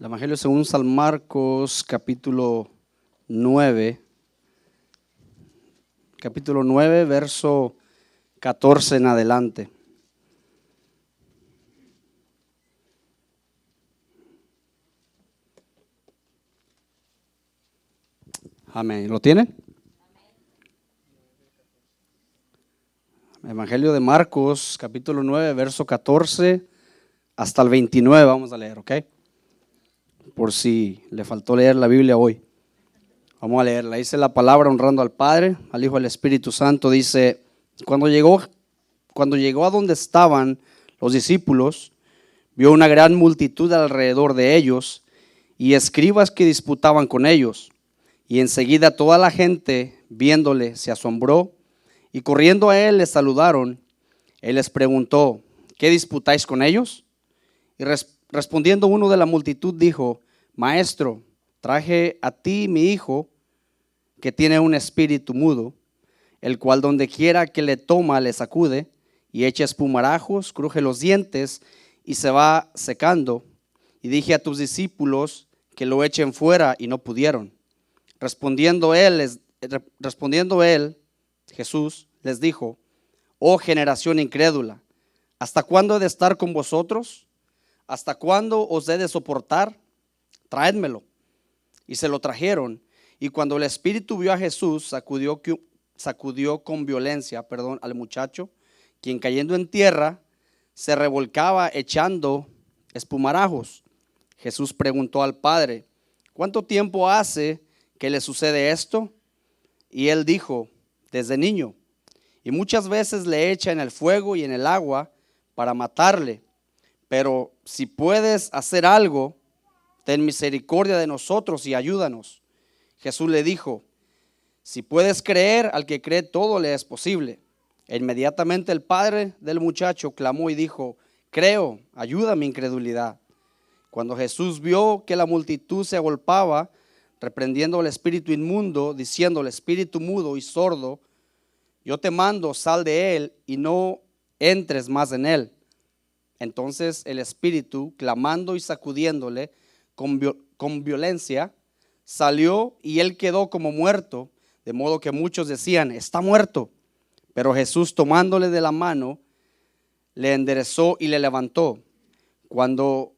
El Evangelio según San Marcos, capítulo 9, verso 14 en adelante. Amén. ¿Lo tienen? Evangelio de Marcos, capítulo 9, verso 14 hasta el 29 vamos a leer, ¿ok? Por si le faltó leer la Biblia hoy. Vamos a leerla. Dice la palabra honrando al Padre, al Hijo y al Espíritu Santo. Dice, cuando llegó a donde estaban los discípulos, vio una gran multitud alrededor de ellos y escribas que disputaban con ellos. Y enseguida toda la gente, viéndole, se asombró y corriendo a él le saludaron. Él les preguntó, ¿qué disputáis con ellos? Y respondiendo uno de la multitud dijo, Maestro, traje a ti mi hijo que tiene un espíritu mudo, el cual donde quiera que le toma le sacude y echa espumarajos, cruje los dientes y se va secando. Y dije a tus discípulos que lo echen fuera y no pudieron. Respondiendo él, Jesús les dijo, oh generación incrédula, ¿hasta cuándo he de estar con vosotros? ¿Hasta cuándo os he de soportar? Traédmelo. Y se lo trajeron. Y cuando el espíritu vio a Jesús, sacudió con violencia al muchacho, quien cayendo en tierra se revolcaba echando espumarajos. Jesús preguntó al padre, ¿cuánto tiempo hace que le sucede esto? Y él dijo, desde niño. Y muchas veces le echa en el fuego y en el agua para matarle. Pero si puedes hacer algo, ten misericordia de nosotros y ayúdanos. Jesús le dijo, si puedes creer, al que cree todo le es posible. E inmediatamente el padre del muchacho clamó y dijo, creo, ayuda mi incredulidad. Cuando Jesús vio que la multitud se agolpaba, reprendiendo al espíritu inmundo, diciendo al espíritu mudo y sordo, yo te mando, sal de él y no entres más en él. Entonces el espíritu, clamando y sacudiéndole con violencia, salió y él quedó como muerto, de modo que muchos decían, está muerto. Pero Jesús, tomándole de la mano, le enderezó y le levantó. Cuando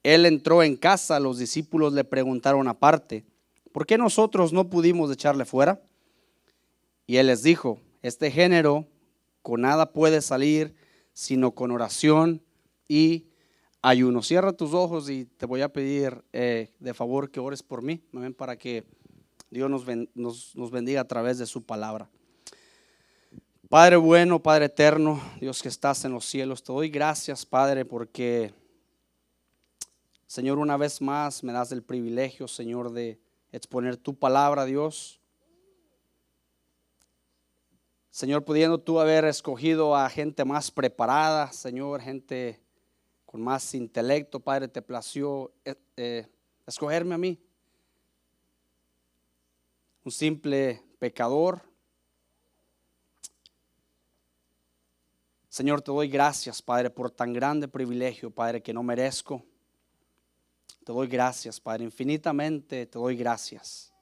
él entró en casa, los discípulos le preguntaron aparte, ¿por qué nosotros no pudimos echarle fuera? Y él les dijo, este género con nada puede salir, sino con oración y ayuno. Cierra tus ojos y te voy a pedir de favor que ores por mí, para que Dios nos bendiga a través de su palabra. Padre bueno, Padre eterno, Dios que estás en los cielos, te doy gracias, Padre, porque, Señor, una vez más me das el privilegio, Señor, de exponer tu palabra, Dios. Señor, pudiendo tú haber escogido a gente más preparada, Señor, gente con más intelecto, Padre, te plació escogerme a mí, un simple pecador. Señor, te doy gracias, Padre, por tan grande privilegio, Padre, que no merezco. Te doy gracias, Padre, infinitamente te doy gracias.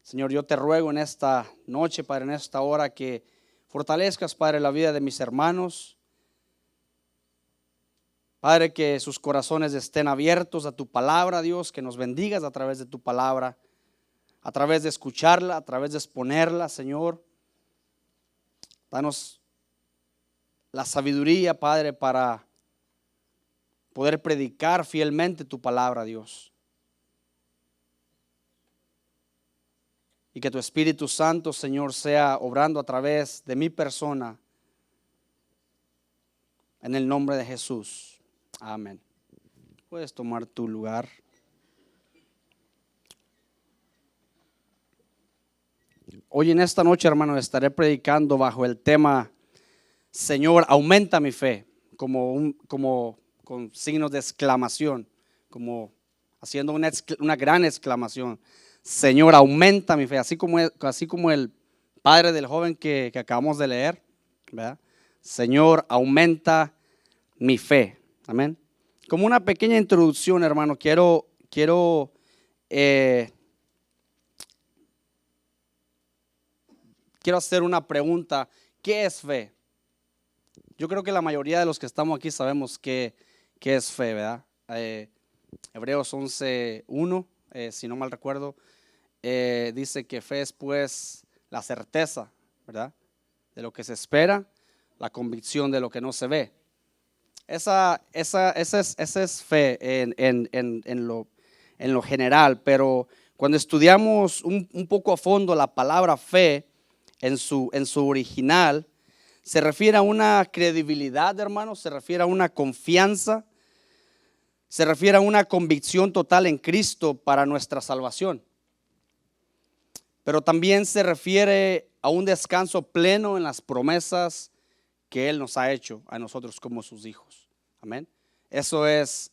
Señor, yo te ruego en esta noche, Padre, en esta hora, que fortalezcas, Padre, la vida de mis hermanos. Padre, que sus corazones estén abiertos a tu palabra, Dios, que nos bendigas a través de tu palabra, a través de escucharla, a través de exponerla, Señor. Danos la sabiduría, Padre, para poder predicar fielmente tu palabra, Dios. Y que tu Espíritu Santo, Señor, sea obrando a través de mi persona, en el nombre de Jesús. Amén. Puedes tomar tu lugar. Hoy en esta noche, hermano, estaré predicando bajo el tema Señor, aumenta mi fe, como con signos de exclamación, como haciendo una gran exclamación. Señor, aumenta mi fe, así como el padre del joven que acabamos de leer, ¿verdad? Señor, aumenta mi fe. Amén. como una pequeña introducción, hermano, quiero hacer una pregunta. ¿Qué es fe? Yo creo que la mayoría de los que estamos aquí sabemos qué es fe, ¿verdad? Hebreos 11:1, si no mal recuerdo, dice que fe es pues la certeza, ¿verdad? De lo que se espera, la convicción de lo que no se ve. Esa es fe en lo general, pero cuando estudiamos un poco a fondo la palabra fe en su original, se refiere a una credibilidad, hermanos, se refiere a una confianza, se refiere a una convicción total en Cristo para nuestra salvación. Pero también se refiere a un descanso pleno en las promesas que Él nos ha hecho a nosotros como sus hijos. Amén. Eso es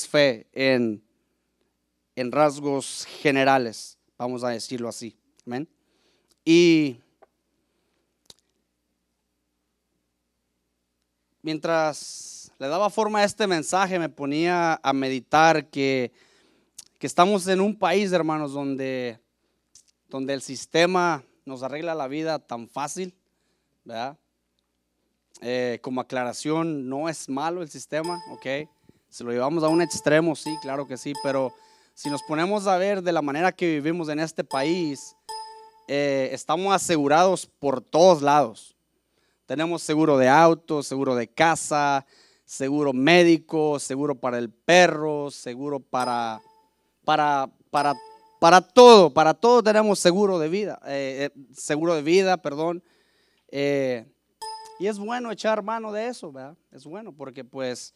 fe en rasgos generales, vamos a decirlo así. Amén. Y mientras le daba forma a este mensaje, me ponía a meditar que estamos en un país, hermanos, donde el sistema nos arregla la vida tan fácil, ¿verdad? Como aclaración, no es malo el sistema, ok. Si lo llevamos a un extremo, sí, claro que sí, pero si nos ponemos a ver de la manera que vivimos en este país, estamos asegurados por todos lados. Tenemos seguro de auto, seguro de casa, seguro médico, seguro para el perro, seguro para todo tenemos seguro de vida, perdón. Y es bueno echar mano de eso, ¿verdad? Es bueno porque pues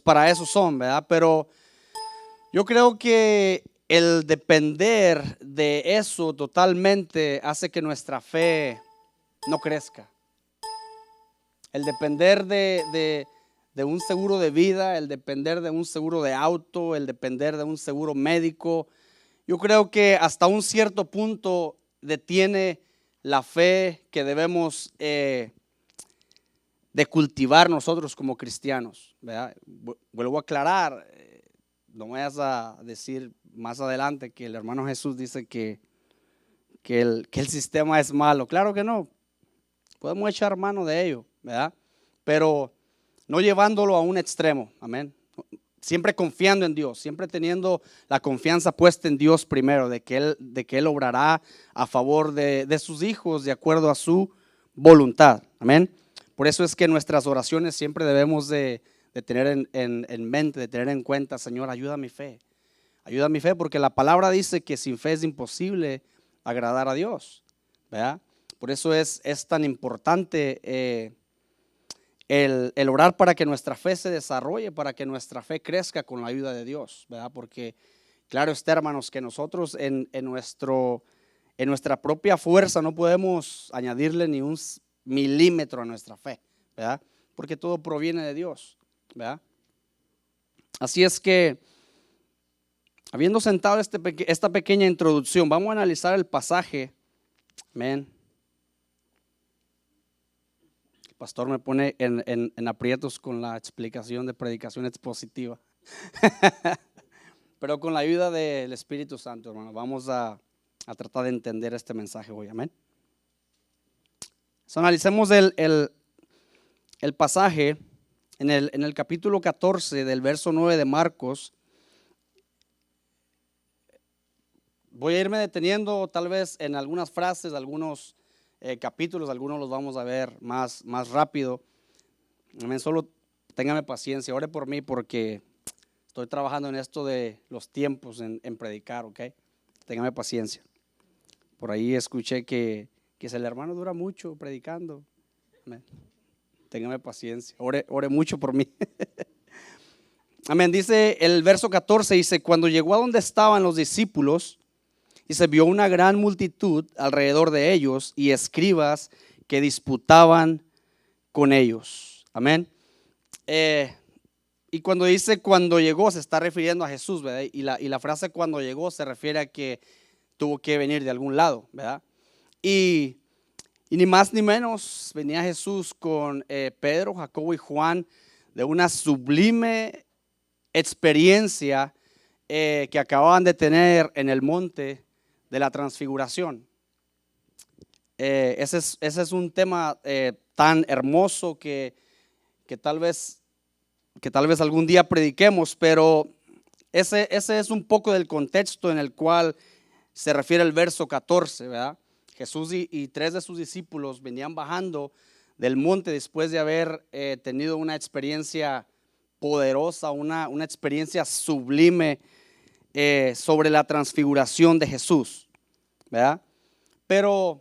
para eso son, ¿verdad? Pero yo creo que el depender de eso totalmente hace que nuestra fe no crezca. El depender de un seguro de vida, el depender de un seguro de auto, el depender de un seguro médico, yo creo que hasta un cierto punto detiene la fe que debemos de cultivar nosotros como cristianos, ¿verdad? Vuelvo a aclarar, no vayas a decir más adelante que el hermano Jesús dice que el sistema es malo. Claro que no, podemos echar mano de ello, ¿verdad? Pero no llevándolo a un extremo, amén. Siempre confiando en Dios, siempre teniendo la confianza puesta en Dios primero, de que Él obrará a favor de sus hijos de acuerdo a su voluntad, amén. Por eso es que nuestras oraciones siempre debemos de tener en mente, de tener en cuenta, Señor, ayuda a mi fe, porque la palabra dice que sin fe es imposible agradar a Dios, ¿verdad? Por eso es tan importante el orar para que nuestra fe se desarrolle, para que nuestra fe crezca con la ayuda de Dios, ¿verdad? Porque claro está, hermanos, que nosotros en nuestra propia fuerza no podemos añadirle ni un milímetro a nuestra fe, ¿verdad? Porque todo proviene de Dios, ¿verdad? Así es que, habiendo sentado esta pequeña introducción, vamos a analizar el pasaje, amén. El pastor me pone en aprietos con la explicación de predicación expositiva. Pero con la ayuda del Espíritu Santo, hermano, vamos a tratar de entender este mensaje hoy, amén. So, analicemos el pasaje en el capítulo 14 del verso 9 de Marcos. Voy a irme deteniendo tal vez en algunas frases, algunos capítulos, algunos los vamos a ver más rápido. Amén. Solo téngame paciencia, ore por mí porque estoy trabajando en esto de los tiempos en predicar, ¿ok? Téngame paciencia. Por ahí escuché que si el hermano dura mucho predicando, amén. Téngame paciencia, ore mucho por mí. Amén. Dice el verso 14, dice, cuando llegó a donde estaban los discípulos, y se vio una gran multitud alrededor de ellos y escribas que disputaban con ellos. Amén. Y cuando dice cuando llegó, se está refiriendo a Jesús, ¿verdad? Y la frase cuando llegó se refiere a que tuvo que venir de algún lado, ¿verdad? Y ni más ni menos venía Jesús con Pedro, Jacobo y Juan de una sublime experiencia que acababan de tener en el monte de la transfiguración. Ese es un tema tan hermoso que tal vez algún día prediquemos, pero ese es un poco del contexto en el cual se refiere el verso 14, ¿verdad? Jesús y 3 de sus discípulos venían bajando del monte después de haber tenido una experiencia poderosa, una experiencia sublime sobre la transfiguración de Jesús, ¿verdad? Pero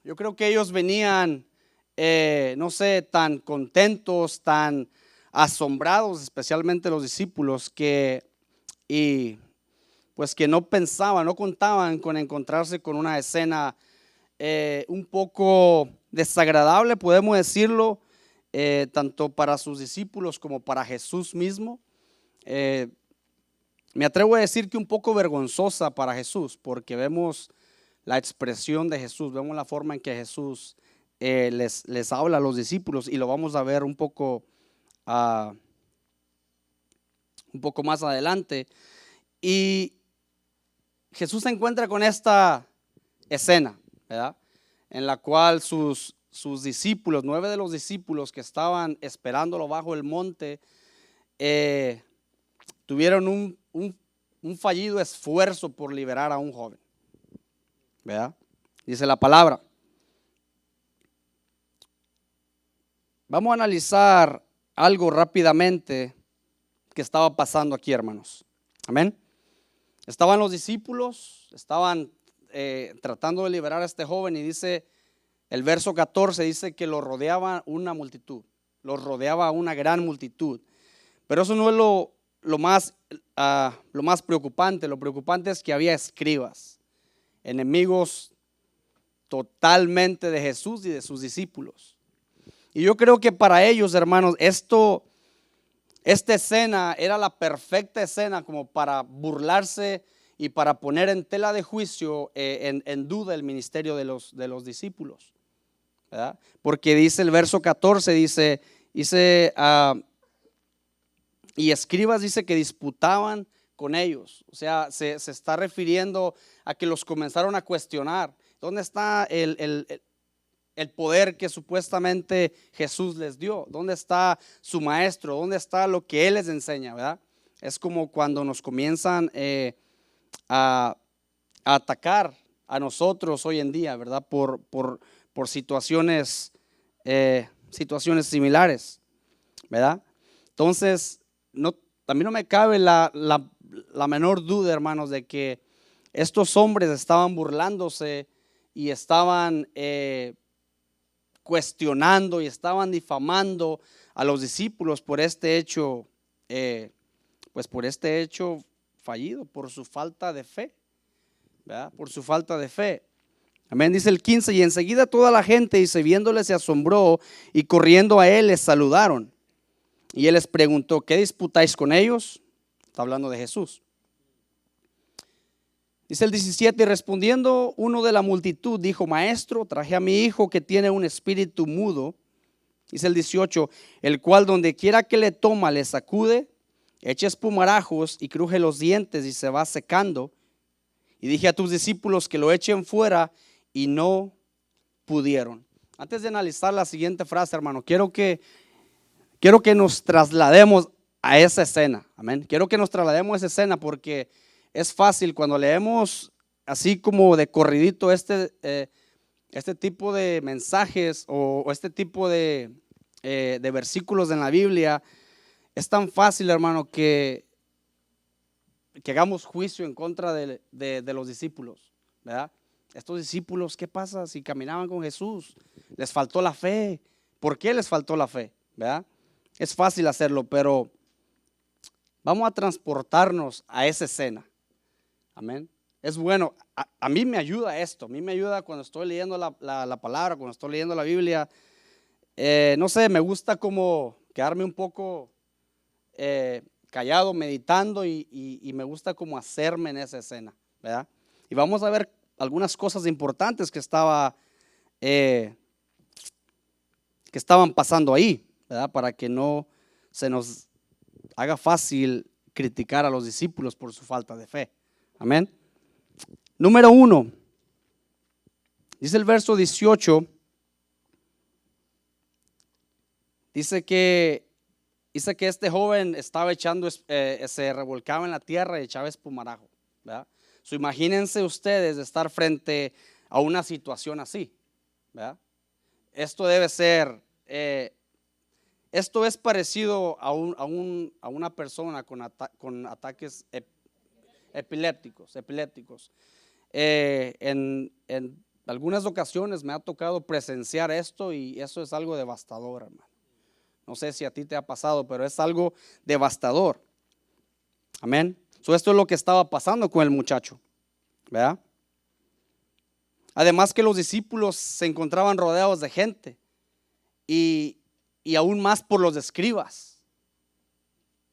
yo creo que ellos venían, no sé, tan contentos, tan asombrados, especialmente los discípulos, pues que no pensaban, no contaban con encontrarse con una escena un poco desagradable, podemos decirlo, tanto para sus discípulos como para Jesús mismo. Me atrevo a decir que un poco vergonzosa para Jesús, porque vemos la expresión de Jesús, vemos la forma en que Jesús les habla a los discípulos, y lo vamos a ver un poco más adelante. Y Jesús se encuentra con esta escena, ¿verdad? En la cual sus discípulos, 9 de los discípulos que estaban esperándolo bajo el monte, tuvieron un fallido esfuerzo por liberar a un joven, ¿verdad? Dice la palabra. Vamos a analizar algo rápidamente que estaba pasando aquí, hermanos. Amén. Estaban los discípulos, estaban tratando de liberar a este joven, y dice el verso 14, dice que lo rodeaba una multitud, lo rodeaba una gran multitud. Pero eso no es lo más preocupante. Lo preocupante es que había escribas, enemigos totalmente de Jesús y de sus discípulos. Y yo creo que para ellos, hermanos, esta escena era la perfecta escena como para burlarse y para poner en tela de juicio, en duda el ministerio de los discípulos, ¿verdad? Porque dice el verso 14, dice y escribas, dice que disputaban con ellos. O sea, se está refiriendo a que los comenzaron a cuestionar. ¿Dónde está el poder que supuestamente Jesús les dio? ¿Dónde está su maestro? ¿Dónde está lo que Él les enseña, verdad? Es como cuando nos comienzan a atacar a nosotros hoy en día, ¿verdad? Por situaciones similares, ¿verdad? Entonces, a mí no me cabe la menor duda, hermanos, de que estos hombres estaban burlándose y estaban cuestionando y estaban difamando a los discípulos por este hecho, fallido, por su falta de fe, ¿verdad? Por su falta de fe. Amén. Dice el 15, y enseguida toda la gente, dice, viéndole, se asombró, y corriendo a él les saludaron. Y él les preguntó, ¿qué disputáis con ellos? Está hablando de Jesús. Dice el 17, y respondiendo uno de la multitud, dijo, maestro, traje a mi hijo que tiene un espíritu mudo. Dice el 18, el cual donde quiera que le toma, le sacude, echa espumarajos y cruje los dientes y se va secando. Y dije a tus discípulos que lo echen fuera, y no pudieron. Antes de analizar la siguiente frase, hermano, quiero que nos traslademos a esa escena. Amén. Quiero que nos traslademos a esa escena, porque es fácil cuando leemos así como de corridito este tipo de mensajes o este tipo de versículos en la Biblia. Es tan fácil, hermano, que hagamos juicio en contra de los discípulos, ¿verdad? Estos discípulos, ¿qué pasa si caminaban con Jesús? Les faltó la fe. ¿Por qué les faltó la fe? ¿Verdad? Es fácil hacerlo, pero vamos a transportarnos a esa escena. Amén. Es bueno. A mí me ayuda esto. A mí me ayuda cuando estoy leyendo la palabra, cuando estoy leyendo la Biblia. No sé, me gusta como quedarme un poco callado, meditando, y me gusta como hacerme en esa escena, ¿verdad? Y vamos a ver algunas cosas importantes que estaban pasando ahí, ¿verdad? Para que no se nos haga fácil criticar a los discípulos por su falta de fe. Amén. Número 1. Dice el verso 18. Dice que este joven estaba echando, se revolcaba en la tierra y echaba espumarajo, ¿verdad? So, imagínense ustedes de estar frente a una situación así, ¿verdad? Esto debe ser, esto es parecido a una persona con ataques epilépticos. En algunas ocasiones me ha tocado presenciar esto y eso es algo devastador, hermano. No sé si a ti te ha pasado, pero es algo devastador. Amén. So, esto es lo que estaba pasando con el muchacho, ¿verdad? Además que los discípulos se encontraban rodeados de gente y aún más por los escribas,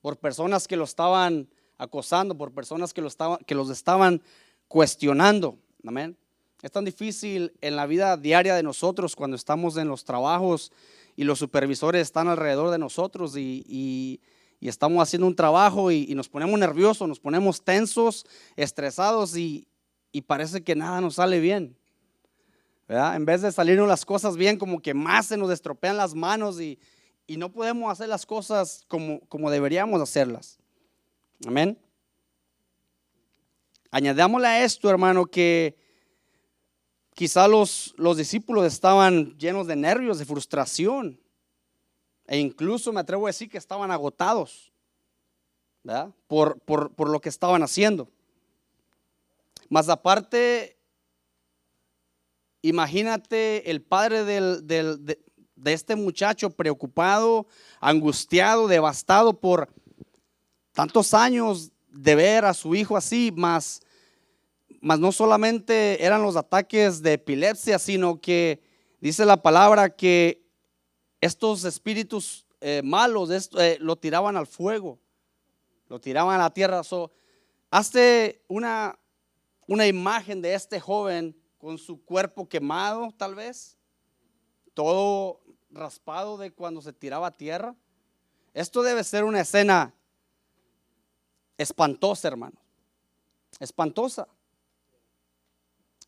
por personas que lo estaban acosando, por personas que los estaban cuestionando. Amén. Es tan difícil en la vida diaria de nosotros cuando estamos en los trabajos y los supervisores están alrededor de nosotros y estamos haciendo un trabajo y nos ponemos nerviosos, nos ponemos tensos, estresados y parece que nada nos sale bien, ¿verdad? En vez de salirnos las cosas bien, como que más se nos estropean las manos y no podemos hacer las cosas como deberíamos hacerlas. Amén. Añadámosle a esto, hermano, que quizá los discípulos estaban llenos de nervios, de frustración, e incluso me atrevo a decir que estaban agotados, ¿verdad? Por lo que estaban haciendo. Más aparte, imagínate el padre de este muchacho preocupado, angustiado, devastado por tantos años de ver a su hijo así, más no solamente eran los ataques de epilepsia, sino que dice la palabra que estos espíritus malos lo tiraban al fuego, lo tiraban a la tierra. Hazte una imagen de este joven con su cuerpo quemado, tal vez, todo raspado de cuando se tiraba a tierra. Esto debe ser una escena espantosa, hermano, espantosa.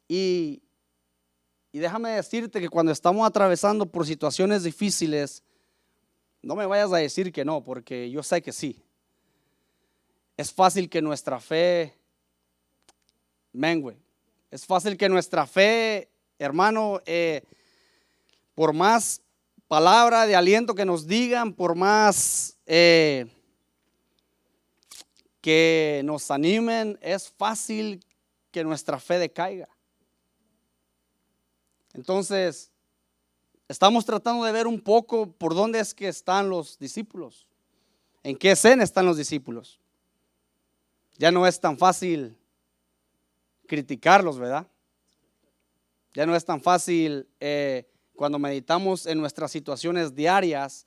Y déjame decirte que cuando estamos atravesando por situaciones difíciles, no me vayas a decir que no, porque yo sé que sí. Es fácil que nuestra fe mengue. Es fácil que nuestra fe, hermano, por más palabra de aliento que nos digan, por más que nos animen, es fácil que nuestra fe decaiga. Entonces, estamos tratando de ver un poco por dónde es que están los discípulos, en qué escena están los discípulos. Ya no es tan fácil criticarlos, ¿verdad? Ya no es tan fácil cuando meditamos en nuestras situaciones diarias,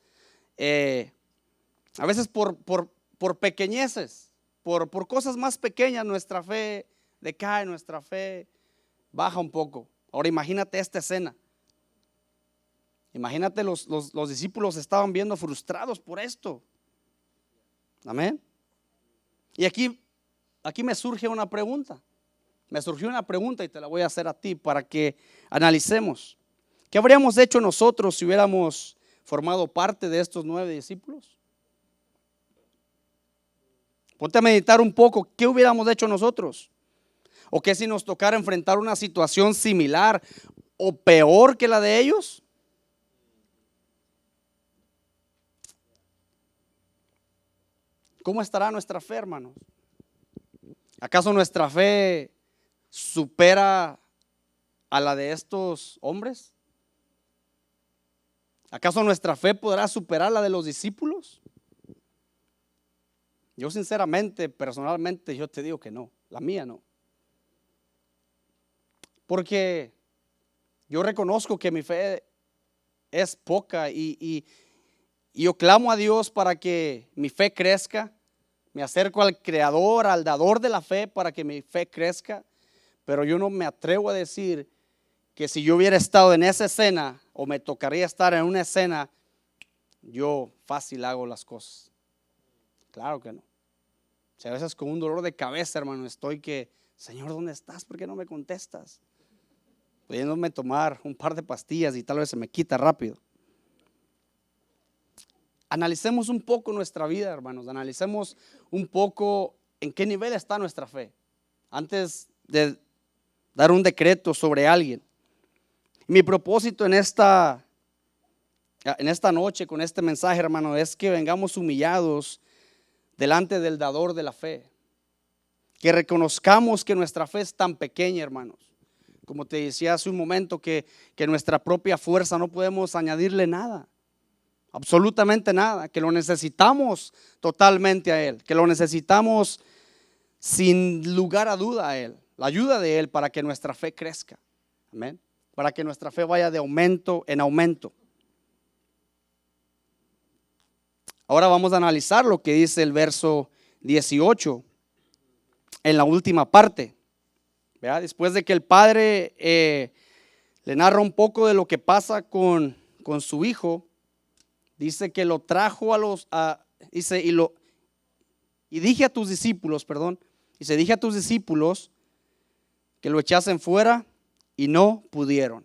a veces por pequeñeces, por cosas más pequeñas, nuestra fe decae, nuestra fe baja un poco. Ahora imagínate esta escena. Imagínate los discípulos estaban viendo frustrados por esto. Amén. Y aquí me surge una pregunta. Me surgió una pregunta y te la voy a hacer a ti para que analicemos. ¿Qué habríamos hecho nosotros si hubiéramos formado parte de estos 9 discípulos? Ponte a meditar un poco. ¿Qué hubiéramos hecho nosotros? ¿O qué si nos tocara enfrentar una situación similar o peor que la de ellos? ¿Cómo estará nuestra fe, hermanos? ¿Acaso nuestra fe supera a la de estos hombres? ¿Acaso nuestra fe podrá superar la de los discípulos? Yo sinceramente, personalmente, yo te digo que no, la mía no. Porque yo reconozco que mi fe es poca y yo clamo a Dios para que mi fe crezca. Me acerco al Creador, al dador de la fe para que mi fe crezca. Pero yo no me atrevo a decir que si yo hubiera estado en esa escena o me tocaría estar en una escena, yo fácil hago las cosas. Claro que no. Si a veces con un dolor de cabeza, hermano, estoy que, Señor, ¿dónde estás? ¿Por qué no me contestas? Pudiéndome tomar un par de pastillas y tal vez se me quita rápido. Analicemos un poco nuestra vida, hermanos. Analicemos un poco en qué nivel está nuestra fe antes de dar un decreto sobre alguien. Mi propósito en esta noche con este mensaje, hermano, es que vengamos humillados delante del dador de la fe. Que reconozcamos que nuestra fe es tan pequeña, hermanos. Como te decía hace un momento, que nuestra propia fuerza no podemos añadirle nada. Absolutamente nada. Que lo necesitamos totalmente a Él. Que lo necesitamos sin lugar a duda a Él. La ayuda de Él para que nuestra fe crezca. Amén. Para que nuestra fe vaya de aumento en aumento. Ahora vamos a analizar lo que dice el verso 18 en la última parte. ¿Verdad? Después de que el padre le narra un poco de lo que pasa con su hijo, dice que lo trajo dije a tus discípulos que lo echasen fuera y no pudieron.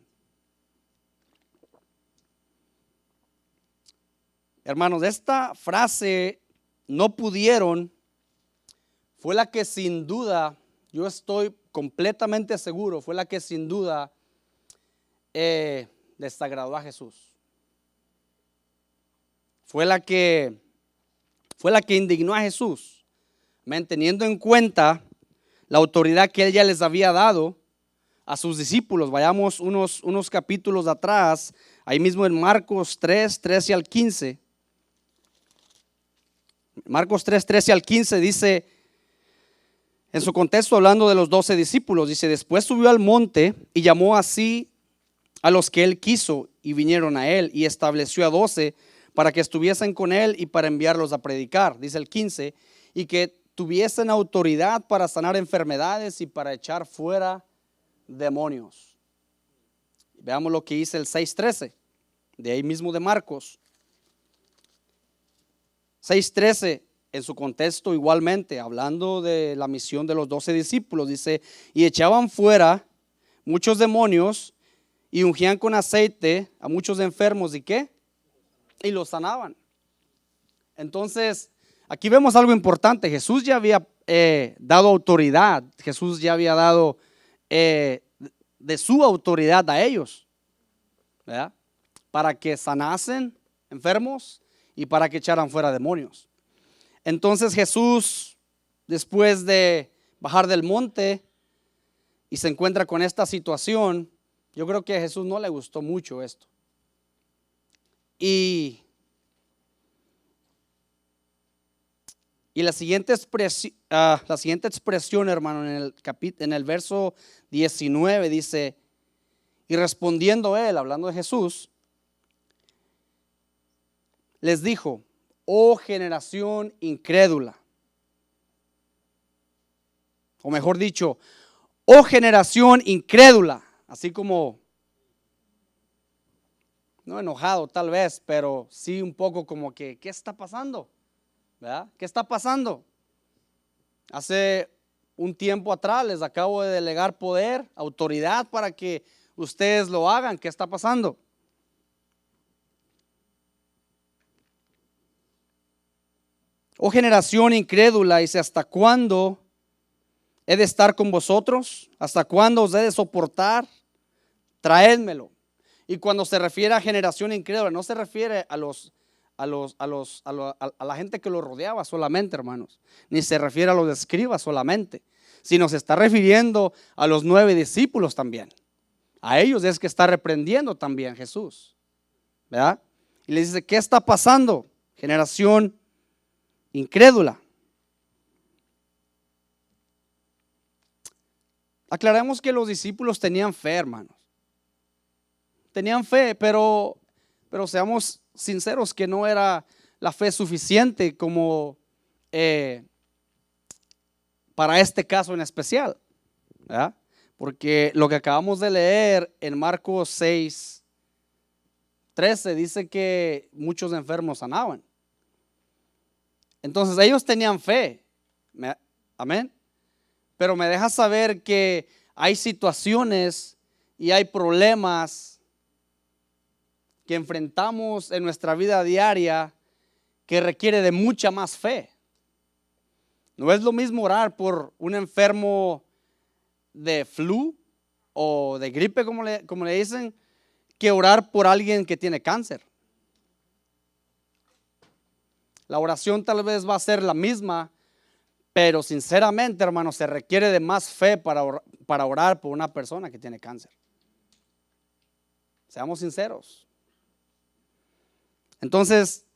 Hermanos, esta frase, no pudieron, fue la que sin duda, yo estoy completamente seguro, fue la que sin duda desagradó a Jesús. Fue la que indignó a Jesús, teniendo en cuenta la autoridad que Él ya les había dado a sus discípulos. Vayamos unos capítulos atrás, ahí mismo en Marcos 3, 13 al 15. Marcos 3, 13 al 15 dice, en su contexto hablando de los 12 discípulos, dice: después subió al monte y llamó así a los que Él quiso y vinieron a Él, y estableció a 12 para que estuviesen con Él y para enviarlos a predicar, dice el 15, y que tuviesen autoridad para sanar enfermedades y para echar fuera demonios. Veamos lo que dice el 6:13, de ahí mismo de Marcos. 6:13, en su contexto igualmente, hablando de la misión de los 12 discípulos, dice: y echaban fuera muchos demonios y ungían con aceite a muchos enfermos, ¿y qué? Y los sanaban. Entonces, aquí vemos algo importante. Jesús ya había dado autoridad, Jesús ya había dado de su autoridad a ellos, ¿verdad? Para que sanasen enfermos y para que echaran fuera demonios. Entonces Jesús, después de bajar del monte y se encuentra con esta situación, yo creo que a Jesús no le gustó mucho esto. Y la siguiente expresión, hermano, en el verso 19 dice: y respondiendo Él, hablando de Jesús, les dijo: oh generación incrédula. O mejor dicho, oh generación incrédula. Así como, no enojado tal vez, pero sí un poco como que, ¿qué está pasando? ¿Verdad? ¿Qué está pasando? Hace un tiempo atrás les acabo de delegar poder, autoridad para que ustedes lo hagan. ¿Qué está pasando? Oh generación incrédula, dice: ¿hasta cuándo he de estar con vosotros? ¿Hasta cuándo os he de soportar? Traédmelo. Y cuando se refiere a generación incrédula, no se refiere a la gente que lo rodeaba solamente, hermanos, ni se refiere a los escribas solamente, sino se está refiriendo a los 9 discípulos también. A ellos es que está reprendiendo también Jesús, ¿verdad? Y les dice: ¿qué está pasando? Generación incrédula. Aclaremos que los discípulos tenían fe, hermanos. Tenían fe, pero seamos sinceros que no era la fe suficiente como para este caso en especial, porque lo que acabamos de leer en Marcos 6:13 13 dice que muchos enfermos sanaban. Entonces ellos tenían fe. Amén. Pero me deja saber que hay situaciones y hay problemas que enfrentamos en nuestra vida diaria que requiere de mucha más fe. No es lo mismo orar por un enfermo de flu o de gripe, como le dicen, que orar por alguien que tiene cáncer. La oración tal vez va a ser la misma, pero sinceramente, hermano, se requiere de más fe para orar por una persona que tiene cáncer. Seamos sinceros. Entonces,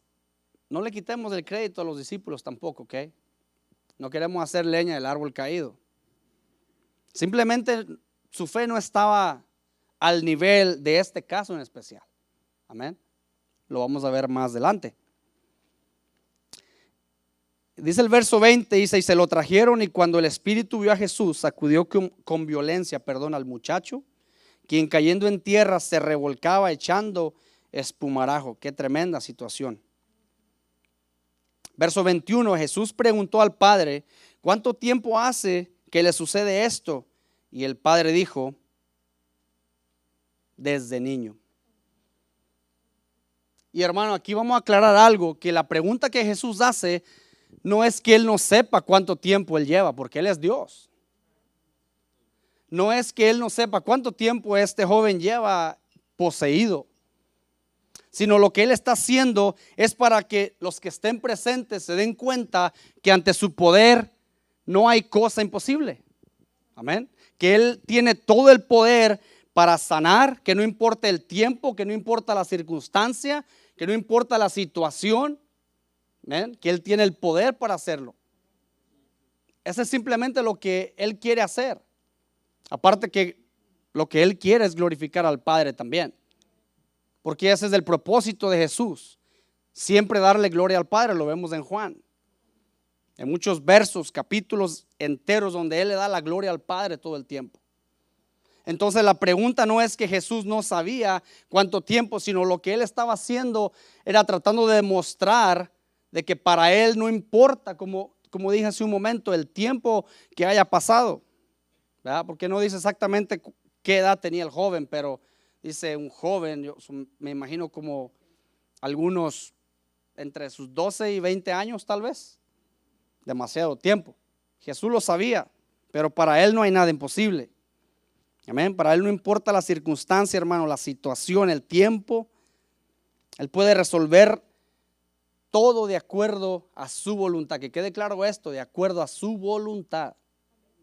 no le quitemos el crédito a los discípulos tampoco, ¿ok? No queremos hacer leña del árbol caído. Simplemente su fe no estaba al nivel de este caso en especial. Amén. Lo vamos a ver más adelante. Dice el verso 20, dice, y se lo trajeron, y cuando el espíritu vio a Jesús, sacudió con violencia, al muchacho, quien cayendo en tierra se revolcaba echando espumarajo. Qué tremenda situación. Verso 21, Jesús preguntó al padre, ¿cuánto tiempo hace que le sucede esto? Y el padre dijo, desde niño. Y hermano, aquí vamos a aclarar algo, que la pregunta que Jesús hace no es que Él no sepa cuánto tiempo Él lleva, porque Él es Dios. No es que Él no sepa cuánto tiempo este joven lleva poseído, sino lo que Él está haciendo es para que los que estén presentes se den cuenta que ante su poder no hay cosa imposible. Amén. Que Él tiene todo el poder para sanar, que no importa el tiempo, que no importa la circunstancia, que no importa la situación. ¿Ven? Que Él tiene el poder para hacerlo. Ese es simplemente lo que Él quiere hacer. Aparte que lo que Él quiere es glorificar al Padre también. Porque ese es el propósito de Jesús. Siempre darle gloria al Padre, lo vemos en Juan. En muchos versos, capítulos enteros donde Él le da la gloria al Padre todo el tiempo. Entonces la pregunta no es que Jesús no sabía cuánto tiempo, sino lo que Él estaba haciendo era tratando de demostrar de que para Él no importa, como dije hace un momento, el tiempo que haya pasado, ¿verdad? Porque no dice exactamente qué edad tenía el joven, pero dice un joven, yo me imagino como algunos entre sus 12 y 20 años tal vez, demasiado tiempo. Jesús lo sabía, pero para Él no hay nada imposible. Amén. Para Él no importa la circunstancia, hermano, la situación, el tiempo. Él puede resolver todo de acuerdo a su voluntad. Que quede claro esto, de acuerdo a su voluntad.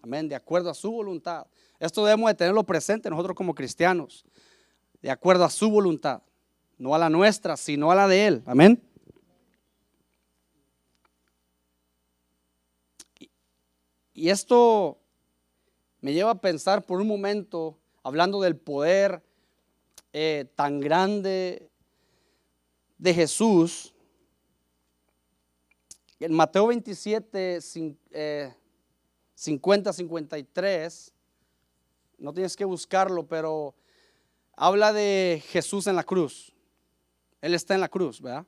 Amén, de acuerdo a su voluntad. Esto debemos de tenerlo presente nosotros como cristianos. De acuerdo a su voluntad. No a la nuestra, sino a la de Él. Amén. Y esto me lleva a pensar por un momento, hablando del poder tan grande de Jesús. En Mateo 27, 50-53, no tienes que buscarlo, pero habla de Jesús en la cruz. Él está en la cruz, ¿verdad?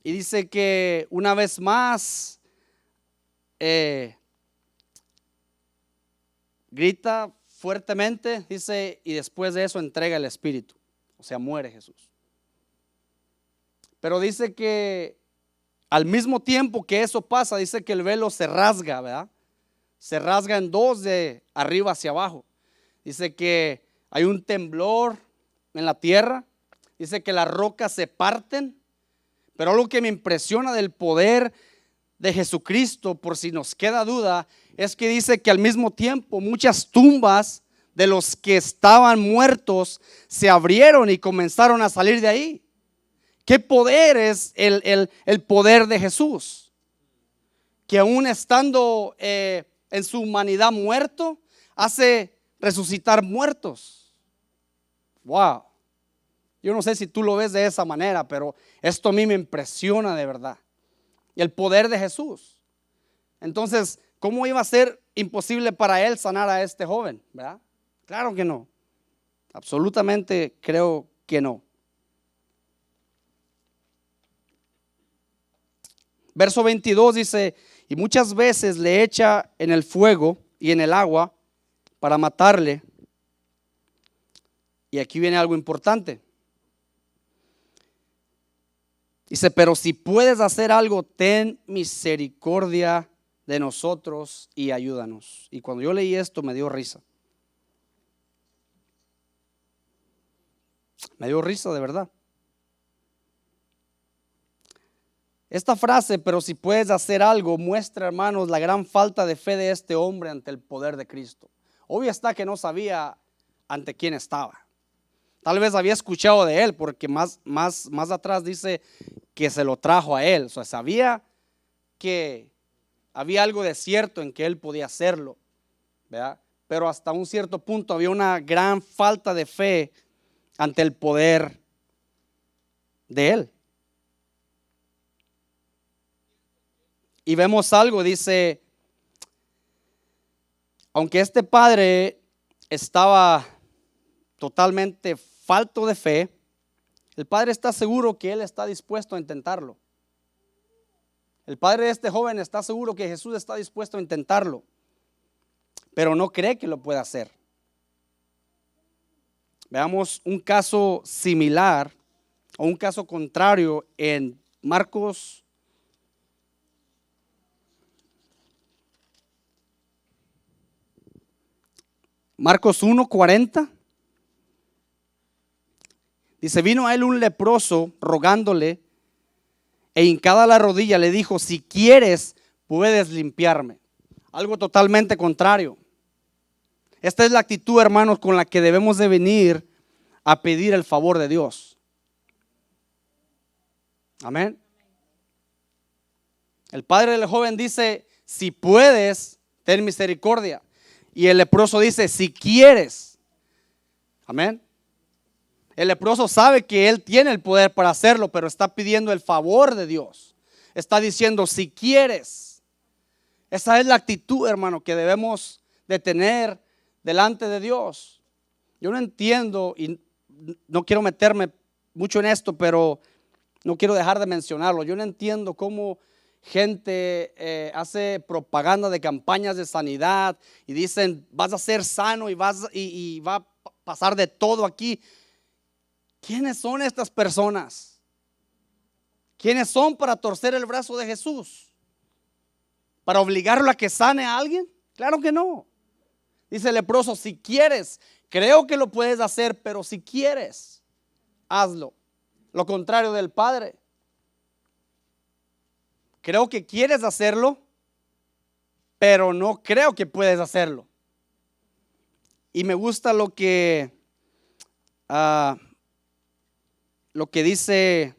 Y dice que una vez más grita fuertemente, dice, y después de eso entrega el Espíritu. O sea, muere Jesús. Pero dice que al mismo tiempo que eso pasa, dice que el velo se rasga, ¿verdad? Se rasga en dos, de arriba hacia abajo. Dice que hay un temblor en la tierra. Dice que las rocas se parten. Pero algo que me impresiona del poder de Jesucristo, por si nos queda duda, es que dice que al mismo tiempo muchas tumbas de los que estaban muertos se abrieron y comenzaron a salir de ahí. ¿Qué poder es el poder de Jesús? Que aún estando en su humanidad muerto, hace resucitar muertos. Wow. Yo no sé si tú lo ves de esa manera, pero esto a mí me impresiona de verdad. El poder de Jesús. Entonces, ¿cómo iba a ser imposible para Él sanar a este joven? ¿Verdad? Claro que no. Absolutamente creo que no. Verso 22 dice, y muchas veces le echa en el fuego y en el agua para matarle. Y aquí viene algo importante. Dice, pero si puedes hacer algo, ten misericordia de nosotros y ayúdanos. Y cuando yo leí esto me dio risa. Me dio risa de verdad. Esta frase, pero si puedes hacer algo, muestra, hermanos, la gran falta de fe de este hombre ante el poder de Cristo. Obvio está que no sabía ante quién estaba. Tal vez había escuchado de él, porque más atrás dice que se lo trajo a él. O sea, sabía que había algo de cierto en que él podía hacerlo, ¿verdad? Pero hasta un cierto punto había una gran falta de fe ante el poder de él. Y vemos algo, dice, aunque este padre estaba totalmente falto de fe, el padre está seguro que él está dispuesto a intentarlo. El padre de este joven está seguro que Jesús está dispuesto a intentarlo, pero no cree que lo pueda hacer. Veamos un caso similar o un caso contrario en Marcos 1:40. Dice, vino a él un leproso rogándole e hincada la rodilla le dijo, si quieres puedes limpiarme. Algo totalmente contrario. Esta es la actitud, hermanos, con la que debemos de venir a pedir el favor de Dios. Amén. El padre del joven dice, si puedes, ten misericordia. Y el leproso dice, si quieres. Amén. El leproso sabe que él tiene el poder para hacerlo, pero está pidiendo el favor de Dios. Está diciendo, si quieres. Esa es la actitud, hermano, que debemos de tener delante de Dios. Yo no entiendo y no quiero meterme mucho en esto, pero no quiero dejar de mencionarlo. Yo no entiendo cómo gente hace propaganda de campañas de sanidad y dicen, vas a ser sano y va a pasar de todo aquí. ¿Quiénes son estas personas? ¿Quiénes son para torcer el brazo de Jesús? ¿Para obligarlo a que sane a alguien? Claro que no. Dice el leproso, si quieres, creo que lo puedes hacer, pero si quieres, hazlo. Lo contrario del Padre. Creo que quieres hacerlo, pero no creo que puedes hacerlo. Y me gusta lo que dice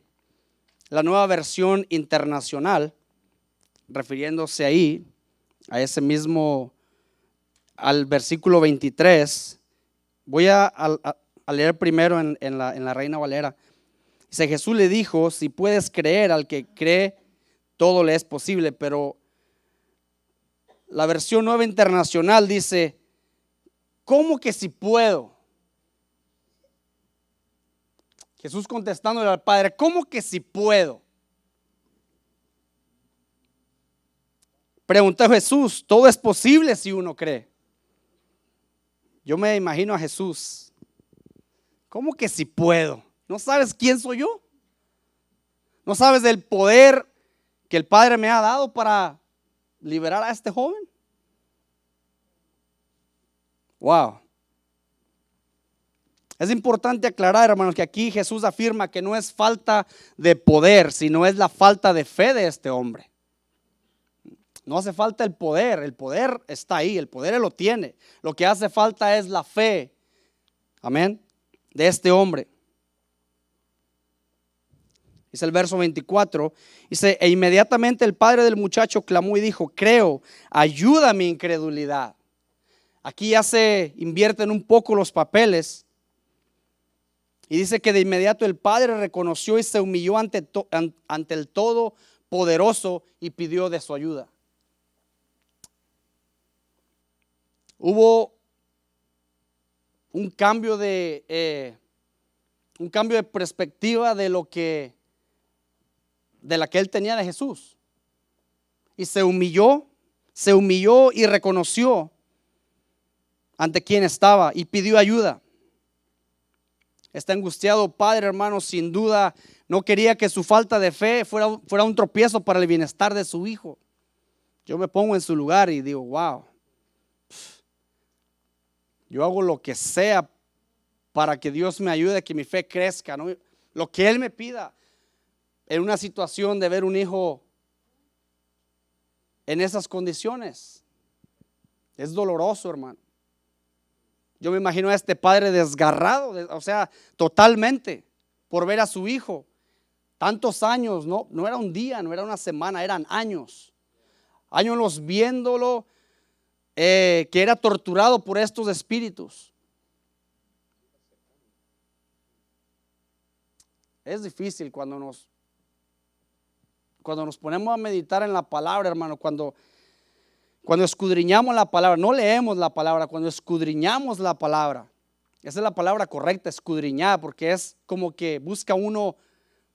la Nueva Versión Internacional, refiriéndose ahí a ese mismo, al versículo 23. Voy a leer primero en la Reina Valera. Dice, Jesús le dijo, si puedes creer, al que cree, todo le es posible. Pero la versión Nueva Internacional dice, ¿cómo que si puedo? Jesús contestándole al Padre, ¿cómo que si puedo? Preguntó Jesús, todo es posible si uno cree. Yo me imagino a Jesús, ¿cómo que si puedo? ¿No sabes quién soy yo? ¿No sabes del poder que el Padre me ha dado para liberar a este joven? Wow. Es importante aclarar, hermanos, que aquí Jesús afirma que no es falta de poder, sino es la falta de fe de este hombre. No hace falta el poder está ahí, el poder él lo tiene. Lo que hace falta es la fe, amén, de este hombre. Dice el verso 24, dice, e inmediatamente el padre del muchacho clamó y dijo, creo, ayuda a mi incredulidad. Aquí ya se invierten un poco los papeles. Y dice que de inmediato el padre reconoció y se humilló ante el Todopoderoso y pidió de su ayuda. Hubo un cambio de perspectiva de la que él tenía de Jesús. y se humilló y reconoció ante quién estaba y pidió ayuda. Este angustiado padre, hermano, sin duda no quería que su falta de fe fuera un tropiezo para el bienestar de su hijo. Yo me pongo en su lugar y digo, wow, yo hago lo que sea para que Dios me ayude, que mi fe crezca, ¿no? Lo que Él me pida en una situación de ver un hijo en esas condiciones. Es doloroso, hermano. Yo me imagino a este padre desgarrado, o sea, totalmente, por ver a su hijo. Tantos años, no era un día, no era una semana, eran años. Años viéndolo, que era torturado por estos espíritus. Es difícil cuando nos ponemos a meditar en la palabra, hermano, cuando escudriñamos la palabra, no leemos la palabra, cuando escudriñamos la palabra, esa es la palabra correcta, escudriñar, porque es como que busca uno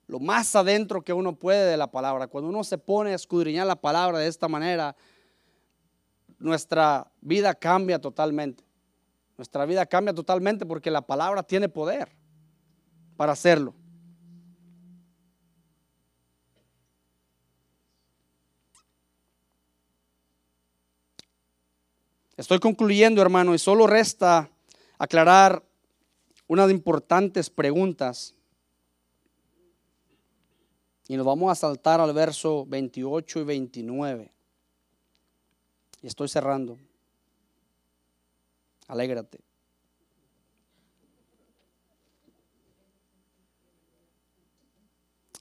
lo más adentro que uno puede de la palabra. Cuando uno se pone a escudriñar la palabra de esta manera, nuestra vida cambia totalmente. Nuestra vida cambia totalmente porque la palabra tiene poder para hacerlo. Estoy concluyendo, hermano, y solo resta aclarar unas importantes preguntas. Y nos vamos a saltar al verso 28 y 29. Y estoy cerrando. Alégrate.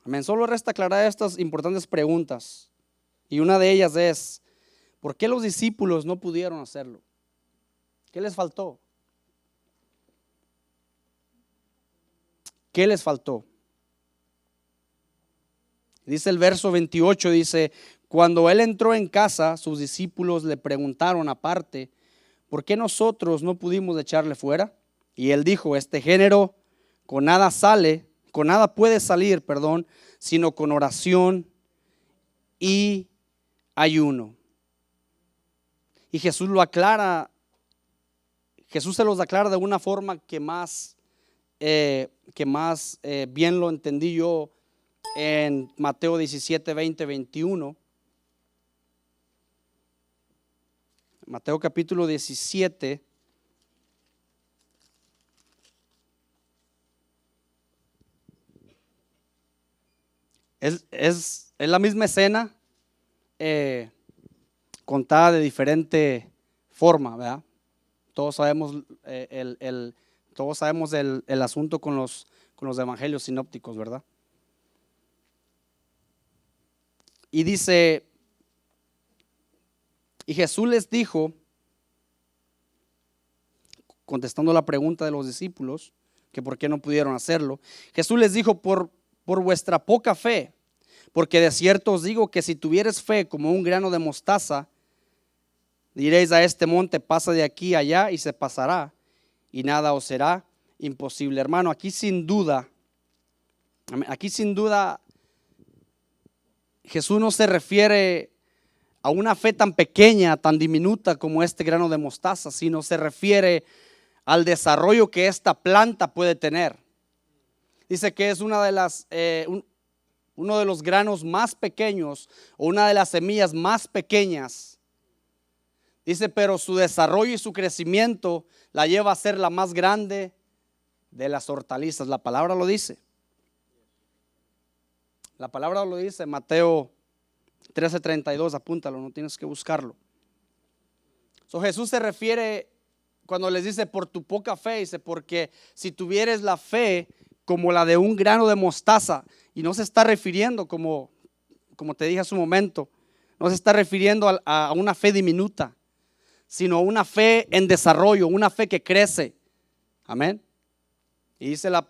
Amén. Solo resta aclarar estas importantes preguntas. Y una de ellas es: ¿por qué los discípulos no pudieron hacerlo? ¿Qué les faltó? ¿Qué les faltó? Dice el verso 28, dice: cuando él entró en casa, sus discípulos le preguntaron aparte: ¿por qué nosotros no pudimos echarle fuera? Y él dijo: este género con nada puede salir, sino con oración y ayuno. Y Jesús lo aclara, Jesús se los aclara de una forma que más bien lo entendí yo en Mateo 17, 20, 21. Mateo capítulo 17. Es la misma escena, contada de diferente forma, ¿verdad? Todos sabemos el asunto con los evangelios sinópticos, ¿verdad? Y dice: y Jesús les dijo, contestando la pregunta de los discípulos, que por qué no pudieron hacerlo. Jesús les dijo: por vuestra poca fe, porque de cierto os digo que si tuvieres fe como un grano de mostaza, diréis a este monte: pasa de aquí a allá, y se pasará, y nada os será imposible. Hermano, aquí sin duda Jesús no se refiere a una fe tan pequeña, tan diminuta como este grano de mostaza, sino se refiere al desarrollo que esta planta puede tener. Dice que es uno de los granos más pequeños, o una de las semillas más pequeñas. Dice, pero su desarrollo y su crecimiento la lleva a ser la más grande de las hortalizas. La palabra lo dice. La palabra lo dice, Mateo 13:32, apúntalo, no tienes que buscarlo. Jesús se refiere, cuando les dice por tu poca fe, dice, porque si tuvieres la fe como la de un grano de mostaza, y no se está refiriendo, como te dije hace un momento, no se está refiriendo a una fe diminuta, sino una fe en desarrollo, una fe que crece. Amén. Y dice la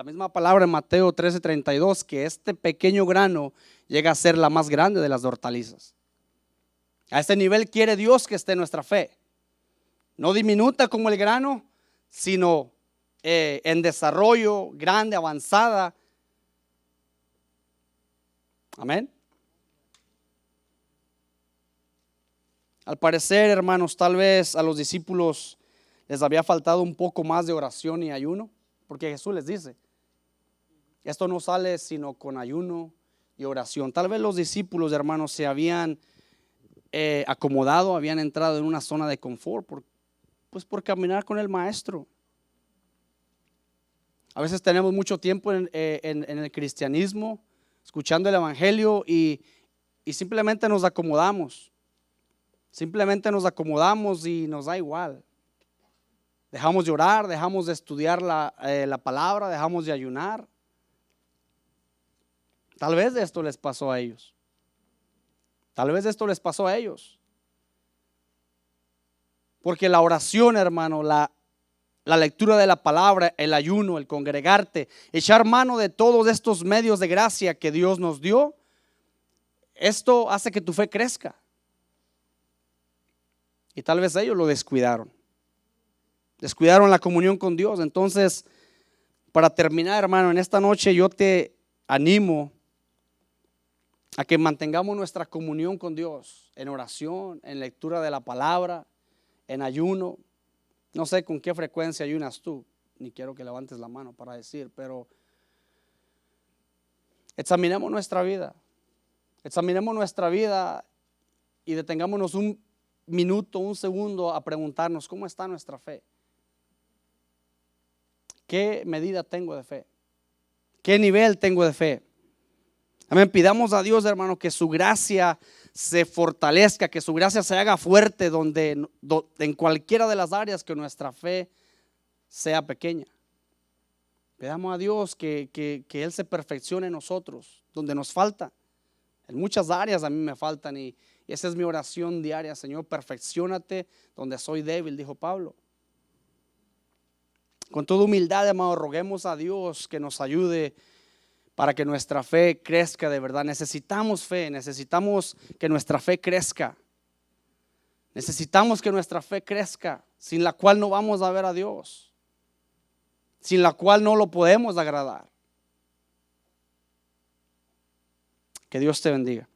misma palabra en Mateo 13:32, que este pequeño grano llega a ser la más grande de las hortalizas. A este nivel quiere Dios que esté nuestra fe, no diminuta como el grano, sino en desarrollo, grande, avanzada. Amén. Al parecer, hermanos, tal vez a los discípulos les había faltado un poco más de oración y ayuno, porque Jesús les dice, esto no sale sino con ayuno y oración. Tal vez los discípulos, hermanos, se habían acomodado, habían entrado en una zona de confort por caminar con el Maestro. A veces tenemos mucho tiempo en el cristianismo, escuchando el evangelio y simplemente nos acomodamos. Simplemente nos acomodamos y nos da igual. Dejamos de orar, dejamos de estudiar la palabra, dejamos de ayunar. Tal vez esto les pasó a ellos. Tal vez esto les pasó a ellos. Porque la oración, hermano, la lectura de la palabra, el ayuno, el congregarte, echar mano de todos estos medios de gracia que Dios nos dio, esto hace que tu fe crezca. Y tal vez ellos lo descuidaron. Descuidaron la comunión con Dios. Entonces, para terminar, hermano, en esta noche yo te animo a que mantengamos nuestra comunión con Dios en oración, en lectura de la palabra, en ayuno. No sé con qué frecuencia ayunas tú, ni quiero que levantes la mano para decir, pero examinemos nuestra vida. Examinemos nuestra vida y detengámonos un minuto, un segundo a preguntarnos cómo está nuestra fe. ¿Qué medida tengo de fe? ¿Qué nivel tengo de fe? Amén. Pidamos a Dios, hermano, que su gracia se fortalezca, que su gracia se haga fuerte en cualquiera de las áreas que nuestra fe sea pequeña. Pidamos a Dios que Él se perfeccione en nosotros, donde nos falta. En muchas áreas a mí me faltan y esa es mi oración diaria. Señor, perfecciónate donde soy débil, dijo Pablo. Con toda humildad, hermano, roguemos a Dios que nos ayude para que nuestra fe crezca de verdad. Necesitamos fe, necesitamos que nuestra fe crezca. Necesitamos que nuestra fe crezca, sin la cual no vamos a ver a Dios, sin la cual no lo podemos agradar. Que Dios te bendiga.